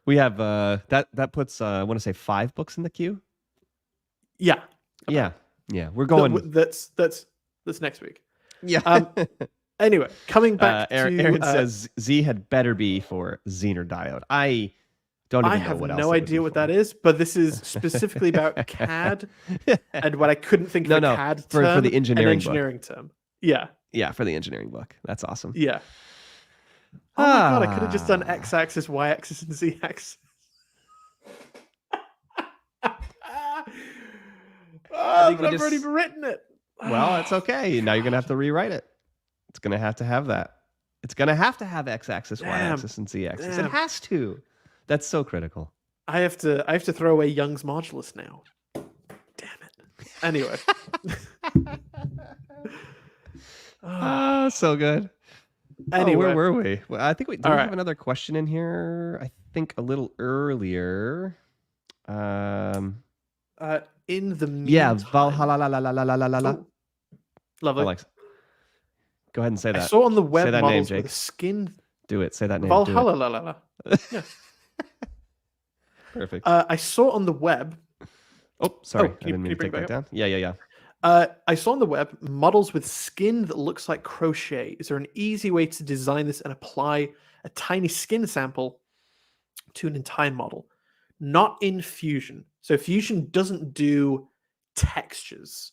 We have that puts I want to say 5 books in the queue. Yeah, Yeah, about yeah, we're going. that's next week. Yeah. Um. Anyway, coming back to Aaron says Z had better be for Zener diode. I don't I even know have what else no it would be idea what that for. is, but this is specifically about CAD, and when I couldn't think of a No, CAD for term, the an engineering book. engineering term. Yeah, Yeah, for the engineering book. That's awesome. yeah. Oh my god, I could have just done Ah, x-axis, y-axis, and z-axis. I think But we I've already just. written it. Well, it's Oh, okay. Now you're gonna God. have to rewrite it. It's gonna have that. It's gonna have to have x-axis, Damn, y-axis, and z-axis. It damn. has to. That's so critical. I have to throw away Young's modulus now. Damn it. Anyway. Oh, so good. Oh, where Anyway. were we? Well, I think we All we right. have another question in here. I think a little earlier. Um, In the yeah, meantime. Valhalla la la la la la la la la. Oh, lovely. Alex, go ahead and say I that. saw on the Say web that name, models with a Jake. skin Do it. Say that name. Do it. Valhalla la la la. Yeah. Perfect. I saw on the web. Oh, sorry. I Can didn't mean you to bring take it back that up? down. Yeah. I saw on the web models with skin that looks like crochet. Is there an easy way to design this and apply a tiny skin sample to an entire model? Not in Fusion. So Fusion doesn't do textures.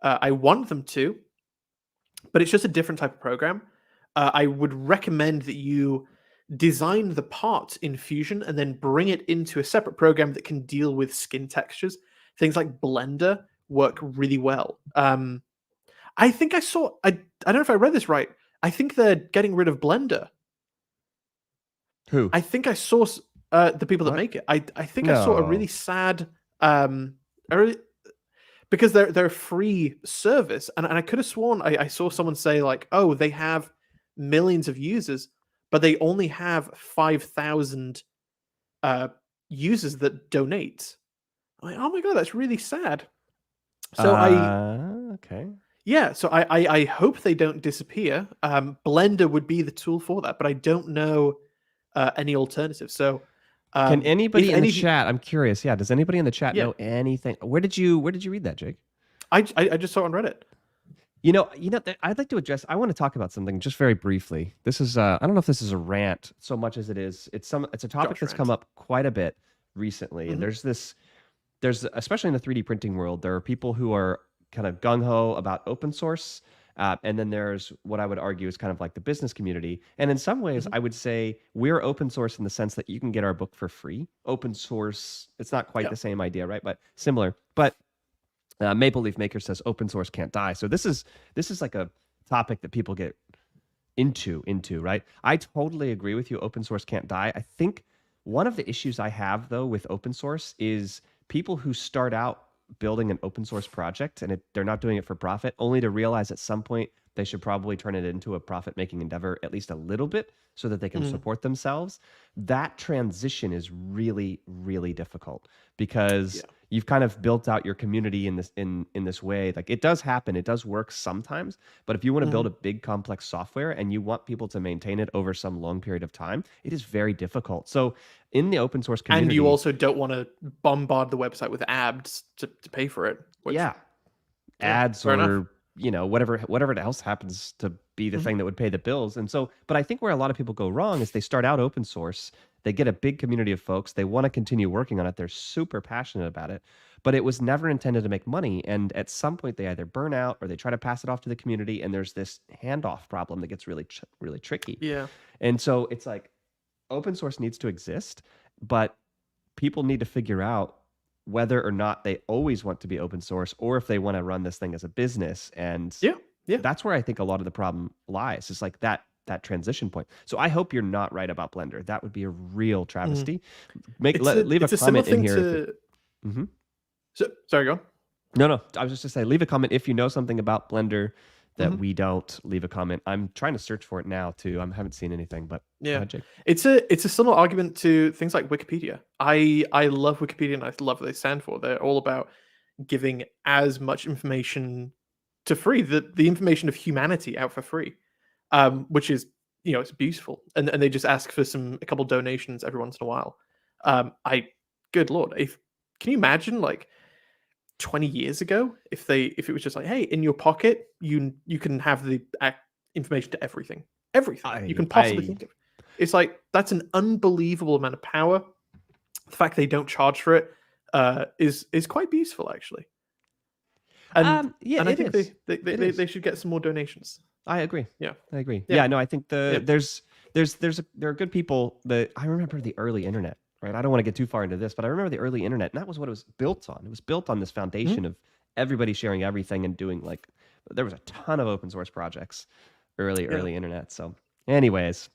I want them to, but it's just a different type of program. I would recommend that you design the part in Fusion and then bring it into a separate program that can deal with skin textures. Things like Blender work really well. I think I saw. I don't know if I read this right. I think they're getting rid of Blender. Who? I think I saw the people that What? make it. I think I saw a really No. sad, a really, because they're a free service, and I could have sworn I saw someone say like, oh, they have millions of users, but they only have 5,000 uh, users that donate. I'm like, oh my god, that's really sad. So Okay. I hope they don't disappear. Blender would be the tool for that, but I don't know any alternatives. So Can if anybody in the any of you, chat? I'm curious. Yeah. Does anybody in the chat yeah, know anything? Where did you read that, Jake? I just saw it on Reddit. I'd like to address. I want to talk about something just very briefly. This is. I don't know if this is a rant so much as it is. It's a topic Josh that's come rant. up quite a bit recently, and Hmm. there's especially in the 3D printing world, there are people who are kind of gung ho about open source, and then there's what I would argue is kind of like the business community. And in some ways, Hmm. I would say we're open source in the sense that you can get our book for free. Open source, it's not quite Yeah. the same idea, right? But similar. But Maple Leaf Maker says open source can't die. So this is like a topic that people get into, right? I totally agree with you. Open source can't die. I think one of the issues I have though with open source is people who start out building an open source project and they're not doing it for profit, only to realize at some point they should probably turn it into a profit making endeavor at least a little bit so that they can Hmm. support themselves. That transition is really, really difficult because Yeah. you've kind of built out your community in this way. Like it does happen, it does work sometimes, but if you want to build Hmm. a big complex software and you want people to maintain it over some long period of time, it is very difficult. So in the open source And you community, also don't want to bombard the website with ads to pay for it. Which, yeah, yeah, ads fair enough. or whatever else happens to be the Hmm. thing that would pay the bills. And so, but I think where a lot of people go wrong is they start out open source, they get a big community of folks, they want to continue working on it, they're super passionate about it, but it was never intended to make money. And at some point, they either burn out or they try to pass it off to the community, and there's this handoff problem that gets really really tricky. Yeah. And so it's like open source needs to exist, but people need to figure out whether or not they always want to be open source or if they want to run this thing as a business. And Yeah. Yeah. that's where I think a lot of the problem lies. It's like that transition point. So I hope you're not right about Blender. That would be a real Hmm. travesty. Leave a It's a similar comment in thing here. to. Mhm. So, sorry, go on. No, I was just to say, leave a comment if you know something about Blender that we don't leave a comment. I'm trying to search for it now too. I haven't seen anything, but go Yeah, ahead, Jake. it's a similar argument to things like Wikipedia. I love Wikipedia and I love what they stand for. They're all about giving as much information to free, the information of humanity out for free, which is it's beautiful. And they just ask for a couple donations every once in a while. I Good lord, if can you imagine like 20 years ago if it was just like, hey, in your pocket you can have the information to everything you can possibly I think of. It's like that's an unbelievable amount of power. The fact they don't charge for it is quite beautiful actually. And yeah, and I it think is. they should get some more donations. I agree. Yeah. I agree. Yeah. Yeah, no, I think Yeah. there are good people that I remember the early internet, right? I don't want to get too far into this, but I remember the early internet, and that was what it was built on. It was built on this foundation of everybody sharing everything and doing like there was a ton of open source projects early internet. So, anyways,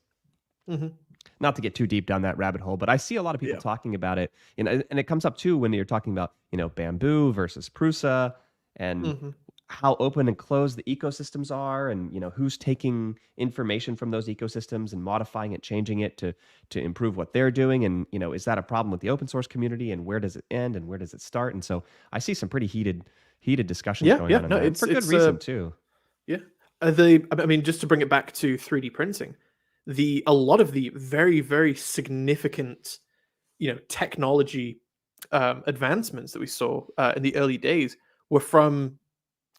Mhm. not to get too deep down that rabbit hole, but I see a lot of people Yeah. talking about it, and it comes up too when you're talking about Bamboo versus Prusa and Mhm. how open and closed the ecosystems are, and who's taking information from those ecosystems and modifying it, changing it to improve what they're doing, and is that a problem with the open source community, and where does it end and where does it start? And so I see some pretty heated discussions Yeah, going yeah. on in No, there, and for good it's reason too. yeah. I mean, just to bring it back to 3D printing, a lot of the very, very significant, technology advancements that we saw in the early days were from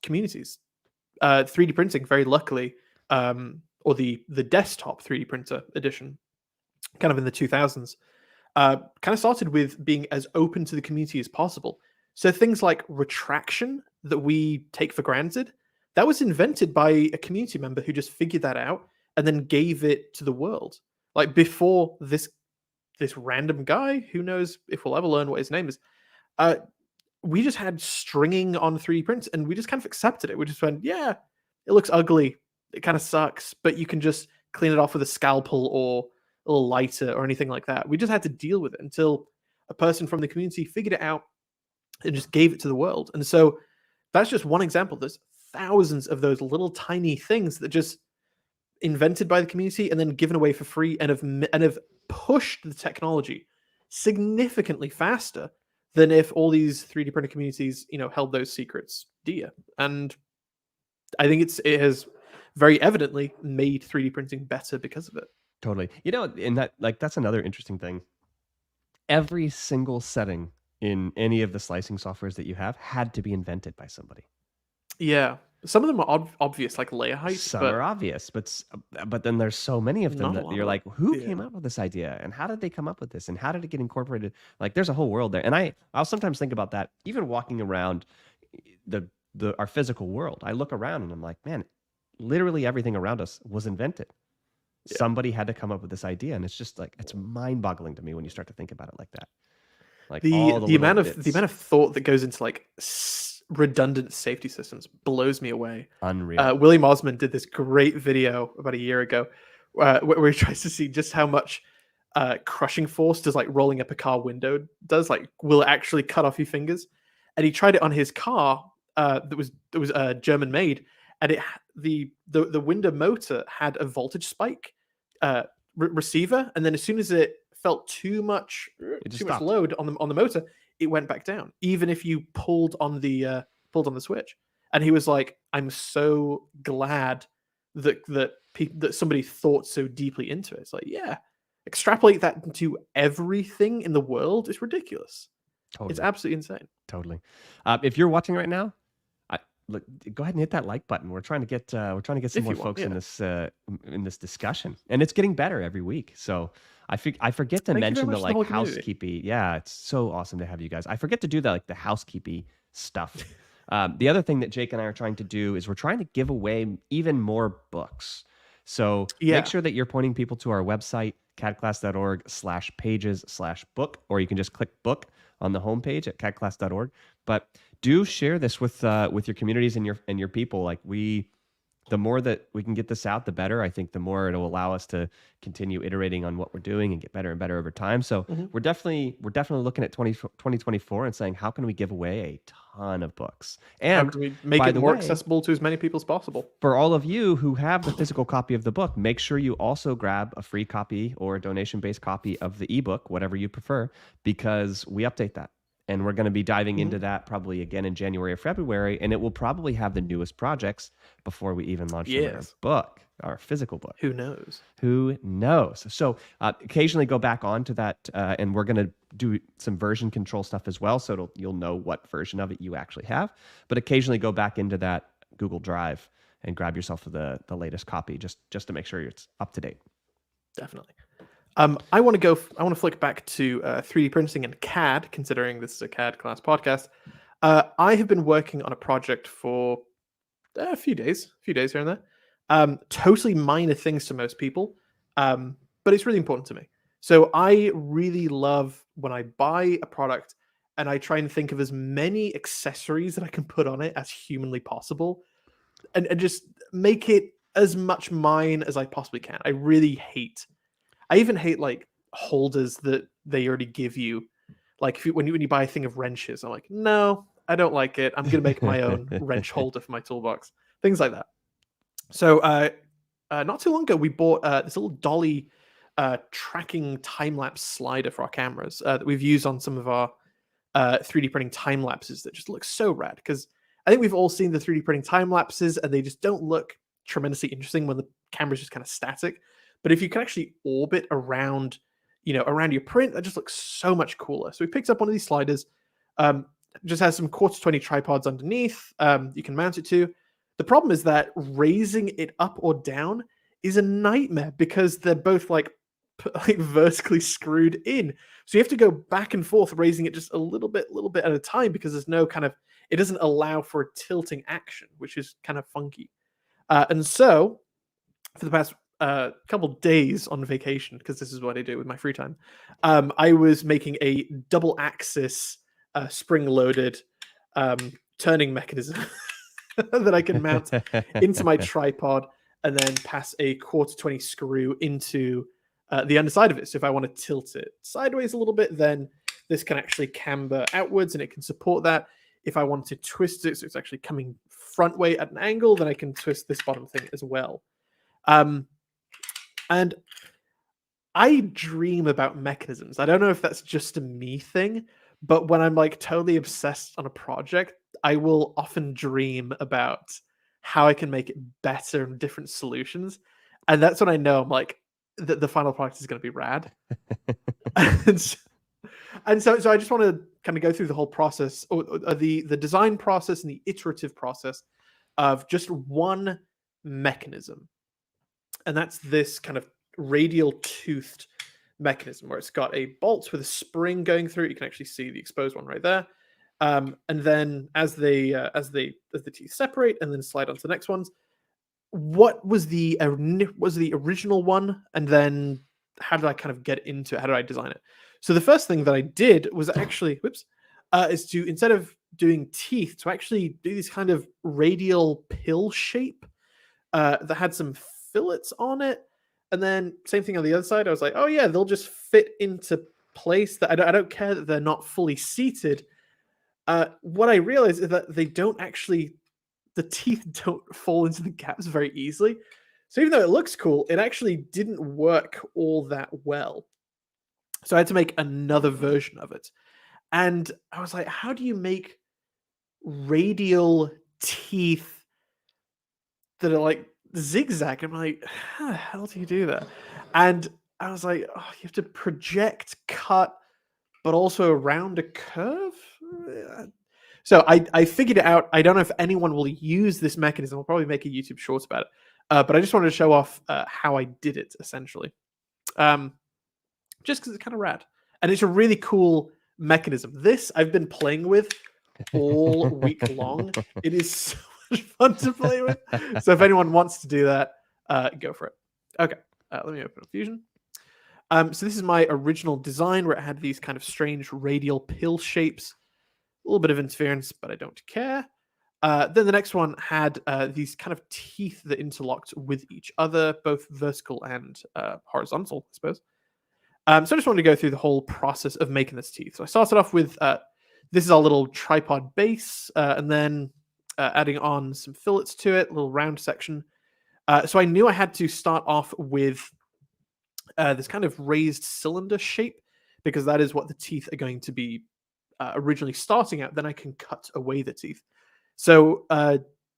communities. 3D printing, very luckily, or the desktop 3D printer edition, kind of in the 2000s, kind of started with being as open to the community as possible. So things like retraction that we take for granted, that was invented by a community member who just figured that out and then gave it to the world. Like before this random guy, who knows if we'll ever learn what his name is, uh, we just had stringing on 3D prints and we just kind of accepted it. We just went, yeah, it looks ugly. It kind of sucks, but you can just clean it off with a scalpel or a little lighter or anything like that. We just had to deal with it until a person from the community figured it out and just gave it to the world. And so that's just one example. There's thousands of those little tiny things that just invented by the community and then given away for free and have pushed the technology significantly faster than if all these 3D printer communities, held those secrets dear. And I think it has very evidently made 3D printing better because of it. Totally. And that's another interesting thing. Every single setting in any of the slicing softwares that you have had to be invented by somebody. Yeah. Some of them are obvious, like layer height, Some are obvious, but then there's so many of them not a that lot you're of like, them. who Yeah. came up with this idea, and how did they come up with this, and how did it get incorporated? Like, there's a whole world there, and I'll sometimes think about that, even walking around the our physical world. I look around and I'm like, man, literally everything around us was invented. Yeah. Somebody had to come up with this idea, and it's just like it's mind-boggling to me when you start to think about it like that. Like all the The little amount of bits. the amount of thought that goes into like redundant safety systems blows me away. Unreal. William Osmond did this great video about a year ago, where he tries to see just how much crushing force does like rolling up a car window does. Like, will it actually cut off your fingers? And he tried it on his car that was German made, and the window motor had a voltage spike receiver, and then as soon as it felt too much It just stopped. load on the motor, it went back down, even if you pulled on the switch. And he was like, "I'm so glad that somebody thought so deeply into it." It's like, yeah, extrapolate that into everything in the world is ridiculous. Totally. It's absolutely insane. Totally. If you're watching right now, look, go ahead and hit that like button. We're trying to get some more folks in this discussion, and it's getting better every week. So I forget to mention the like housekeeping. Yeah, it's so awesome to have you guys. I forget to do that, like the housekeeping stuff. The other thing that Jake and I are trying to do is we're trying to give away even more books. So make sure that you're pointing people to our website, cadclass.org/pages/book, or you can just click book on the homepage at cadclass.org. But do share this with your communities and your people. Like we the more that we can get this out, the better. I think the more it'll allow us to continue iterating on what we're doing and get better and better over time. So Mhm. we're definitely looking at 2024 and saying, how can we give away a ton of books? How And can we make by it the more way, accessible to as many people as possible? for all of you who have the physical copy of the book, make sure you also grab a free copy or a donation-based copy of the ebook, whatever you prefer, because we update that. And we're going to be diving Mhm. into that probably again in January or February, and it will probably have the newest projects before we even launch them in our Yes. book, our physical book. Who knows? Who knows? So occasionally go back onto that, and we're going to do some version control stuff as well, so you'll know what version of it you actually have. But occasionally go back into that Google Drive and grab yourself the latest copy, just to make sure it's up to date. Definitely. I want to flick back to 3D printing and CAD, considering this is a CADclass podcast. I have been working on a project for a few days here and there. Totally minor things to most people, but it's really important to me. So I really love when I buy a product and I try and think of as many accessories that I can put on it as humanly possible, and just make it as much mine as I possibly can. I even hate like holders that they already give you. Like if when you buy a thing of wrenches, I'm like, no, I don't like it. I'm gonna make my own wrench holder for my toolbox. Things like that. So not too long ago, we bought this little dolly tracking time lapse slider for our cameras that we've used on some of our 3D printing time lapses that just look so rad. Because I think we've all seen the 3D printing time lapses and they just don't look tremendously interesting when the camera's just kind of static. But if you can actually orbit around, around your print, that just looks so much cooler. So we picked up one of these sliders. Um, just has some quarter 20 tripods underneath. You can mount it to. The problem is that raising it up or down is a nightmare because they're both like vertically screwed in. So you have to go back and forth, raising it just a little bit at a time because there's no kind of, it doesn't allow for a tilting action, which is kind of funky. And so for the past couple days on vacation, because this is what I do with my free time, I was making a double axis spring loaded turning mechanism that I can mount into my tripod and then pass a quarter 20 screw into the underside of it. So if I want to tilt it sideways a little bit, then this can actually camber outwards and it can support that. If I want to twist it so it's actually coming front way at an angle, then I can twist this bottom thing as well. And I dream about mechanisms. I don't know if that's just a me thing, but when I'm like totally obsessed on a project, I will often dream about how I can make it better and different solutions. And that's when I know I'm like, the final product is going to be rad. and so I just want to kind of go through the whole process, or the design process and the iterative process of just one mechanism. And that's this kind of radial toothed mechanism where it's got a bolt with a spring going through it. You can actually see the exposed one right there. And then as the teeth separate and then slide onto the next ones, what was the original one, and then how did I kind of get into it? How did I design it? So the first thing that I did was actually, is to, instead of doing teeth, to actually do this kind of radial pill shape that had some fillets on it. And then same thing on the other side. I was like, oh yeah, they'll just fit into place. That I don't care that they're not fully seated. What I realized is that they don't actually, the teeth don't fall into the gaps very easily. So even though it looks cool, it actually didn't work all that well. So I had to make another version of it. And I was like, how do you make radial teeth that are like zigzag? I'm like, how the hell do you do that? And I was like, oh, you have to project, cut, but also around a curve. So I figured it out. I don't know if anyone will use this mechanism. I'll probably make a YouTube short about it. But I just wanted to show off how I did it, essentially. Just because it's kind of rad. And it's a really cool mechanism. This I've been playing with all week long. It is so much fun to play with. So if anyone wants to do that, go for it. Okay, let me open up Fusion. So this is my original design where it had these kind of strange radial pill shapes. A little bit of interference, but I don't care. Then the next one had these kind of teeth that interlocked with each other, both vertical and horizontal, I suppose. So I just wanted to go through the whole process of making this teeth. So I started off with this is our little tripod base, and then adding on some fillets to it, a little round section. So I knew I had to start off with this kind of raised cylinder shape, because that is what the teeth are going to be originally starting at. Then I can cut away the teeth. So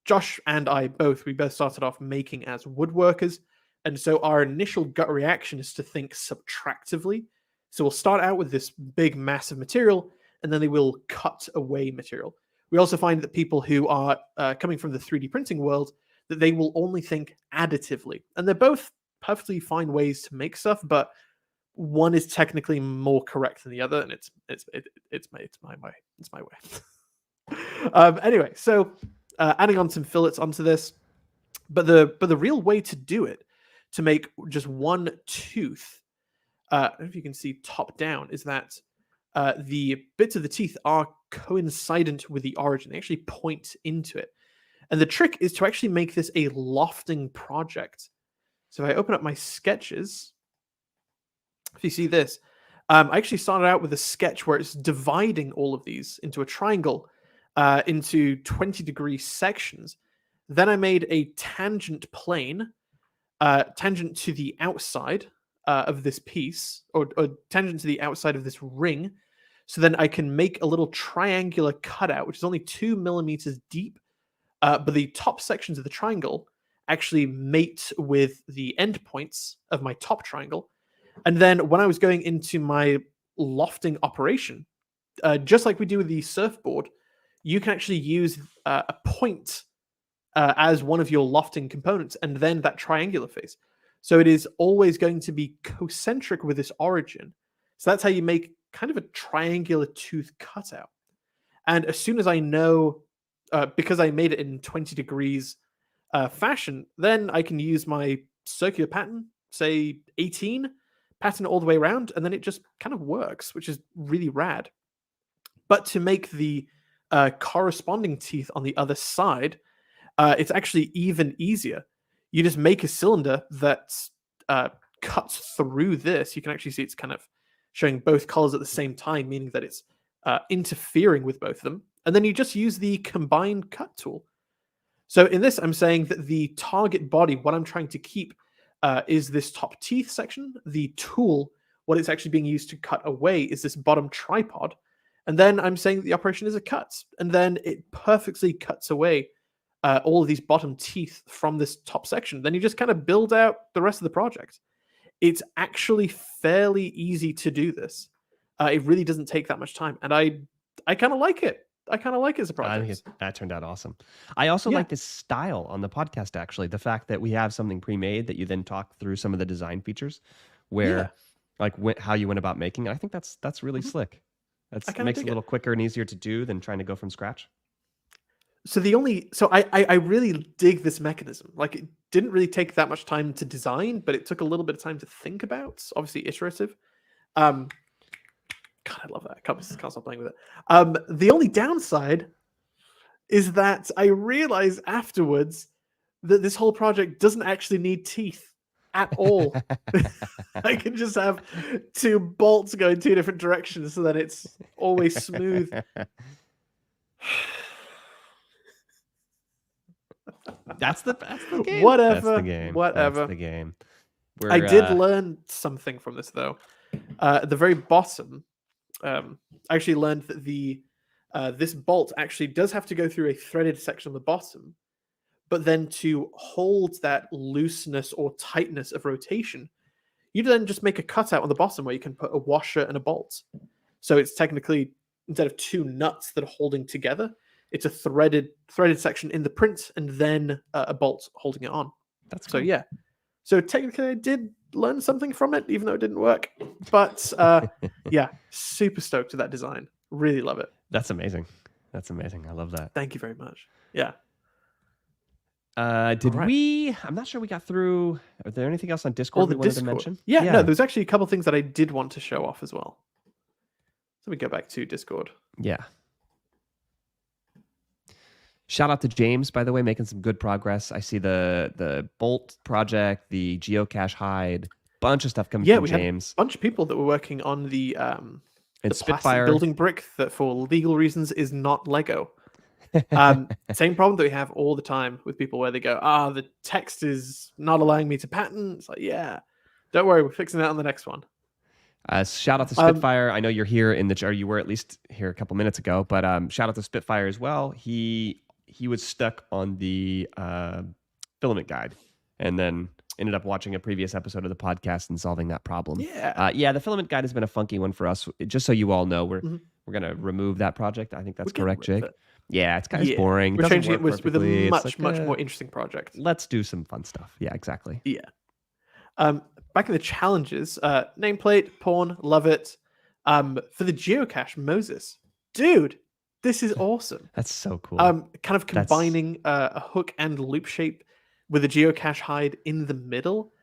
Josh and I we both started off making as woodworkers. And so our initial gut reaction is to think subtractively. So we'll start out with this big mass of material, and then they will cut away material. We also find that people who are coming from the 3D printing world, that they will only think additively. And they're both perfectly fine ways to make stuff, but one is technically more correct than the other, and it's my way. It's my way. Anyway, so adding on some fillets onto this, but the real way to do it, to make just one tooth, I don't know if you can see top down, is that the bits of the teeth are coincident with the origin. They actually point into it. And the trick is to actually make this a lofting project. So if I open up my sketches, if you see this, I actually started out with a sketch where it's dividing all of these into a triangle into 20-degree sections. Then I made a tangent plane, tangent to the outside of this piece, or tangent to the outside of this ring. So then I can make a little triangular cutout, which is only 2 millimeters deep. But the top sections of the triangle actually mate with the end points of my top triangle. And then when I was going into my lofting operation, just like we do with the surfboard, you can actually use a point as one of your lofting components, and then that triangular face. So it is always going to be concentric with this origin. So that's how you make kind of a triangular tooth cutout. And as soon as I know, because I made it in 20 degrees fashion, then I can use my circular pattern, say 18, pattern all the way around, and then it just kind of works, which is really rad. But to make the corresponding teeth on the other side, it's actually even easier. You just make a cylinder that cuts through this. You can actually see it's kind of showing both colors at the same time, meaning that it's interfering with both of them. And then you just use the combine cut tool. So in this, I'm saying that the target body, what I'm trying to keep is this top teeth section. The tool, what it's actually being used to cut away, is this bottom tripod. And then I'm saying that the operation is a cut. And then it perfectly cuts away all of these bottom teeth from this top section. Then you just kind of build out the rest of the project. It's actually fairly easy to do this. It really doesn't take that much time. And I kind of like it. I kind of like it as a project. I think that turned out awesome. I also like this style on the podcast, actually. The fact that we have something pre-made that you then talk through some of the design features, where how you went about making it. I think that's really slick. That makes it a little quicker and easier to do than trying to go from scratch. So I really dig this mechanism. Like, it didn't really take that much time to design, but it took a little bit of time to think about. Obviously iterative. God, I love that. I can't stop playing with it. The only downside is that I realized afterwards that this whole project doesn't actually need teeth at all. I can just have two bolts going 2 different directions, so that it's always smooth. That's the game. Whatever. That's the game. Whatever. That's the game. I did learn something from this, though. At the very bottom, I actually learned that this bolt actually does have to go through a threaded section on the bottom, but then to hold that looseness or tightness of rotation, you then just make a cutout on the bottom where you can put a washer and a bolt. So it's technically, instead of 2 nuts that are holding together, it's a threaded section in the print, and then a bolt holding it on. That's cool. So yeah. So technically I did learn something from it, even though it didn't work. But yeah, super stoked with that design. Really love it. That's amazing. That's amazing. I love that. Thank you very much. Yeah. I'm not sure we got through. Are there anything else on Discord we wanted to mention? Yeah, no, there's actually a couple things that I did want to show off as well. So we go back to Discord. Yeah. Shout out to James, by the way, making some good progress. I see the Bolt project, the geocache hide, bunch of stuff coming Yeah, from we had a James. bunch of people that were working on the And plastic Spitfire. building brick that, for legal reasons, is not Lego. Same problem that we have all the time with people where they go, the text is not allowing me to pattern. It's like, yeah, don't worry, we're fixing that on the next one. Shout out to Spitfire. I know you're here in the, or you were at least here a couple minutes ago, but shout out to Spitfire as well. He was stuck on the filament guide, and then ended up watching a previous episode of the podcast and solving that problem. Yeah. The filament guide has been a funky one for us. Just so you all know, we're Mhm. gonna remove that project. I think that's We're getting correct, rid of Jake. it. Yeah, it's kind of boring. It We're doesn't changing it work with a perfectly. much, It's much more interesting project. Let's do some fun stuff. Yeah, exactly. Yeah. Back in the challenges, nameplate, porn, love it. For the geocache, Moses. Dude, this is awesome. That's so cool. Kind of combining a hook and loop shape with a geocache hide in the middle.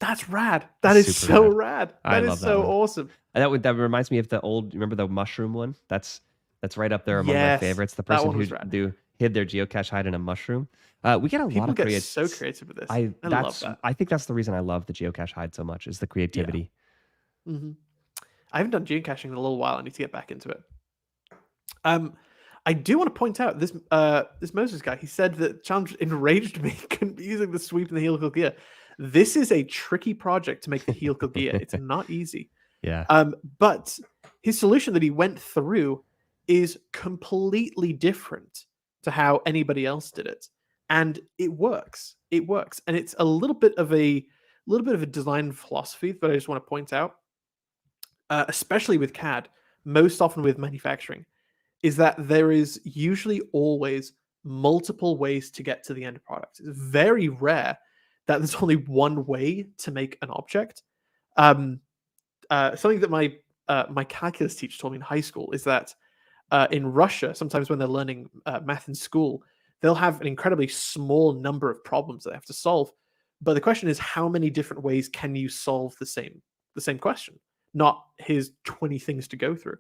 That's rad. That is so rad. That is so awesome. That reminds me of the old, remember the mushroom one? That's right up there among my favorites. The person who hid their geocache hide in a mushroom. We get a lot of creative. So creative with this. I love that. I think that's the reason I love the geocache hide so much, is the creativity. Yeah. Mm-hmm. I haven't done geocaching in a little while. I need to get back into it. I do want to point out this Moses guy. He said that challenge enraged me using the sweep and the helical gear. This is a tricky project to make the helical gear. It's not easy. Yeah. But his solution that he went through is completely different to how anybody else did it, and it works. It works, and it's a little bit of a design philosophy that I just want to point out, especially with CAD, most often with manufacturing, is that there is usually always multiple ways to get to the end product. It's very rare that there's only one way to make an object. Something that my calculus teacher told me in high school is that in Russia, sometimes when they're learning math in school, they'll have an incredibly small number of problems that they have to solve. But the question is, how many different ways can you solve the same question? Not here's 20 things to go through.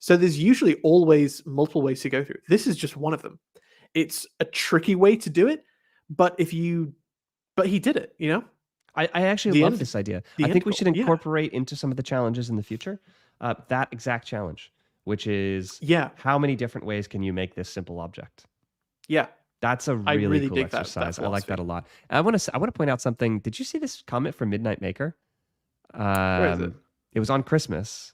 So there's usually always multiple ways to go through. This is just one of them. It's a tricky way to do it, but he did it, you know? I actually love this idea. I think we should incorporate into some of the challenges in the future that exact challenge, which is how many different ways can you make this simple object? Yeah. That's a really cool exercise. I like that a lot. I want to point out something. Did you see this comment from Midnight Maker? Where is it? It was on Christmas.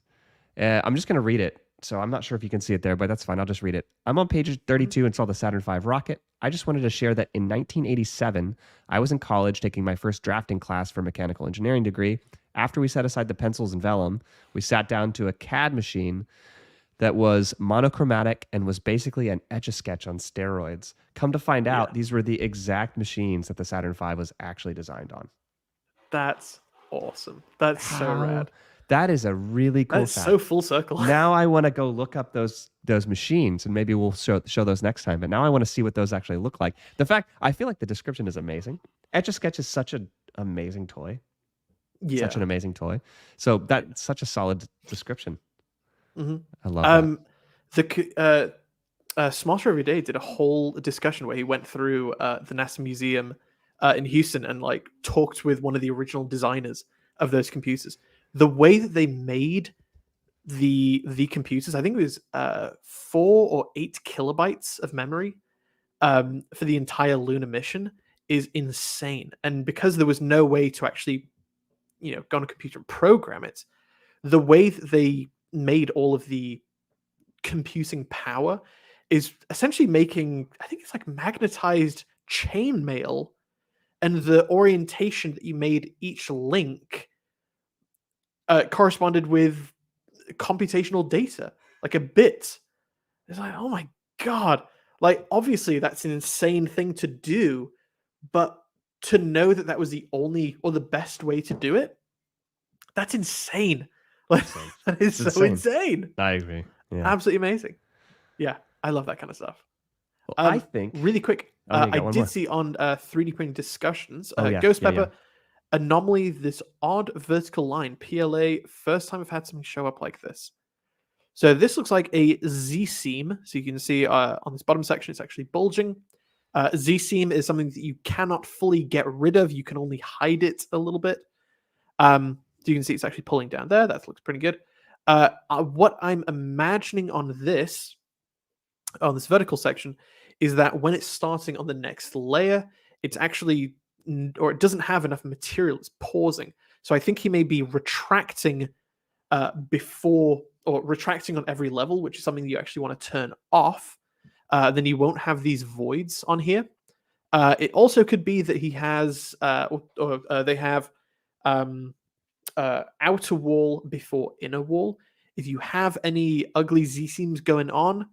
I'm just going to read it. So I'm not sure if you can see it there, but that's fine. I'll just read it. I'm on page 32 and saw the Saturn V rocket. I just wanted to share that in 1987, I was in college taking my first drafting class for mechanical engineering degree. After we set aside the pencils and vellum, we sat down to a CAD machine that was monochromatic and was basically an Etch-a-Sketch on steroids. Come to find out, these were the exact machines that the Saturn V was actually designed on. That's awesome. That's so rad. That is a really cool fact. That's so full circle. Now I want to go look up those machines, and maybe we'll show those next time. But now I want to see what those actually look like. I feel like the description is amazing. Etch-a-Sketch is such an amazing toy. Yeah. Such an amazing toy. So that's such a solid description. Mm-hmm. I love that. Smarter Every Day did a whole discussion where he went through the NASA museum in Houston and like talked with one of the original designers of those computers. The way that they made the computers, I think it was 4 or 8 kilobytes of memory for the entire lunar mission, is insane. And because there was no way to actually, go on a computer and program it, the way that they made all of the computing power is essentially making, I think it's like magnetized chainmail, and the orientation that you made each link corresponded with computational data, like a bit. It's like, oh my god. Like, obviously that's an insane thing to do, but to know that was the only or the best way to do it, that's insane. Like, that is so insane. I agree. Yeah. Absolutely amazing. Yeah, I love that kind of stuff. Well, I think really quick, I did see on 3D printing discussions, Ghost Pepper, Anomaly, this odd vertical line, PLA, first time I've had something show up like this. So this looks like a Z-seam. So you can see on this bottom section, it's actually bulging. Z-seam is something that you cannot fully get rid of. You can only hide it a little bit. So you can see it's actually pulling down there. That looks pretty good. What I'm imagining on this vertical section is that when it's starting on the next layer, it's actually, or it doesn't have enough material. It's pausing. So I think he may be retracting before, or retracting on every level, which is something you actually want to turn off. Then you won't have these voids on here. It also could be that he has, or they have outer wall before inner wall. If you have any ugly Z-seams going on,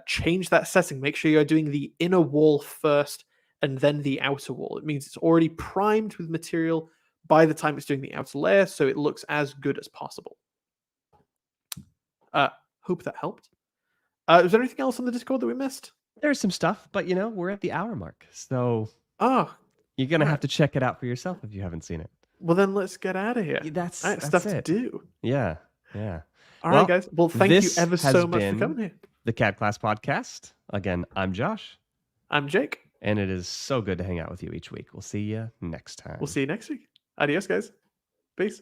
change that setting. Make sure you're doing the inner wall first and then the outer wall. It means it's already primed with material by the time it's doing the outer layer, so it looks as good as possible. Hope that helped. Was there anything else on the Discord that we missed? There's some stuff, but we're at the hour mark, so you're gonna right. have to check it out for yourself if you haven't seen it. Well, then let's get out of here. That's stuff it. to do. Yeah. All right, guys. Well, thank you ever so much for coming here. The CADclass Podcast. Again, I'm Josh. I'm Jake. And it is so good to hang out with you each week. We'll see you next time. We'll see you next week. Adios, guys. Peace.